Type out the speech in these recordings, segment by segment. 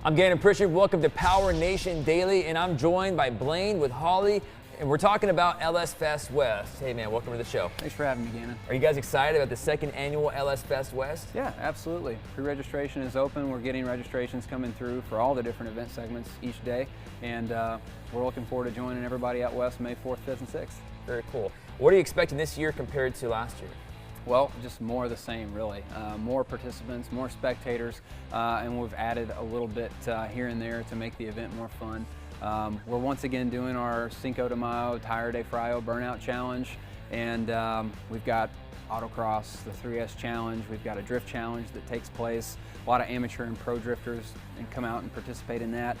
I'm Gannon Pritchard. Welcome to PowerNation Daily, and I'm joined by Blaine with Holley, and we're talking about LS Fest West. Hey man, welcome to the show. Thanks for having me, Gannon. Are you guys excited about the second annual LS Fest West? Yeah, absolutely. Pre-registration is open. We're getting registrations coming through for all the different event segments each day, and we're looking forward to joining everybody out west May 4th, 5th, and 6th. Very cool. What are you expecting this year compared to last year? Well, just more of the same, really. More participants, more spectators, and we've added a little bit here and there to make the event more fun. We're once again doing our Cinco de Mayo Tire de Frio Burnout Challenge, and we've got Autocross, the 3S Challenge, we've got a drift challenge that takes place. A lot of amateur and pro drifters and come out and participate in that.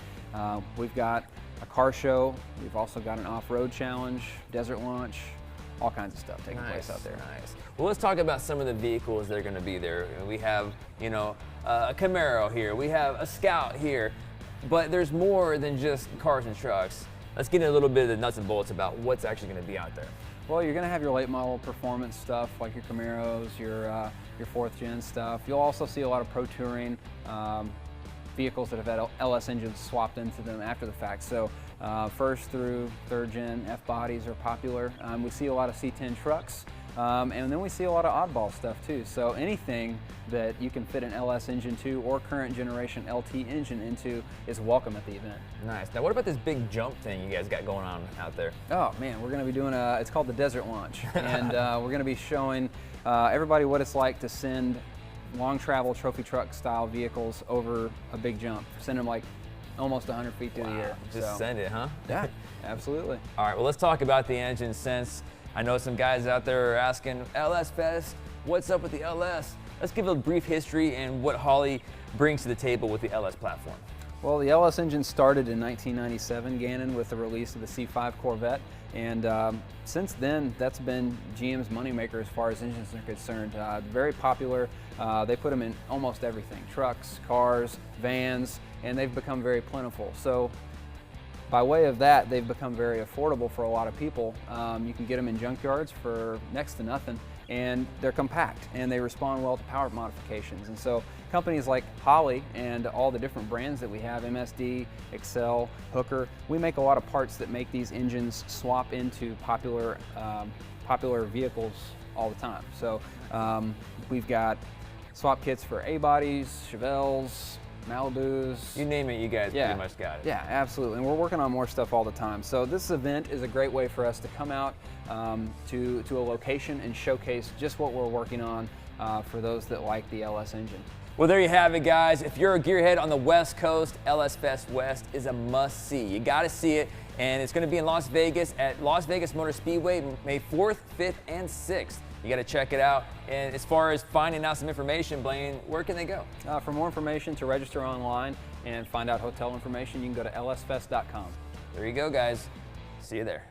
We've got a car show, we've also got an off-road challenge, desert launch, all kinds of stuff taking place out there. Nice. Well, let's talk about some of the vehicles that are going to be there. We have, you know, a Camaro here. We have a Scout here. But there's more than just cars and trucks. Let's get into a little bit of the nuts and bolts about what's actually going to be out there. Well, you're going to have your late model performance stuff like your Camaros, your 4th gen stuff. You'll also see a lot of pro touring vehicles that have had LS engines swapped into them after the fact. So 1st through 3rd gen F bodies are popular. We see a lot of C10 trucks, and then we see a lot of oddball stuff too. So anything that you can fit an LS engine to or current generation LT engine into is welcome at the event. Nice. Now what about this big jump thing you guys got going on out there? Oh man, we're going to be doing it's called the Desert Launch, and we're going to be showing everybody what it's like to send long travel trophy truck style vehicles over a big jump. Send them like almost 100 feet through the air. Just send it, huh? Yeah, absolutely. All right, well, let's talk about the engine, since I know some guys out there are asking, LS Fest, what's up with the LS? Let's give a brief history and what Holley brings to the table with the LS platform. Well, the LS engine started in 1997, Gannon, with the release of the C5 Corvette, and since then, that's been GM's moneymaker as far as engines are concerned. Very popular. They put them in almost everything: trucks, cars, vans, and they've become very plentiful. So by way of that, they've become very affordable for a lot of people. You can get them in junkyards for next to nothing, and they're compact and they respond well to power modifications. And so companies like Holley and all the different brands that we have, MSD, Excel, Hooker, we make a lot of parts that make these engines swap into popular vehicles all the time. So we've got swap kits for A-bodies, Chevelles, Malibus. You name it, you guys pretty much got it. Yeah, absolutely, and we're working on more stuff all the time. So this event is a great way for us to come out to a location and showcase just what we're working on for those that like the LS engine. Well, there you have it, guys. If you're a gearhead on the West Coast, LS Fest West is a must-see. You got to see it, and it's going to be in Las Vegas at Las Vegas Motor Speedway, May 4th, 5th, and 6th. You got to check it out. And as far as finding out some information, Blaine, where can they go? For more information, to register online and find out hotel information, you can go to lsfest.com. There you go, guys. See you there.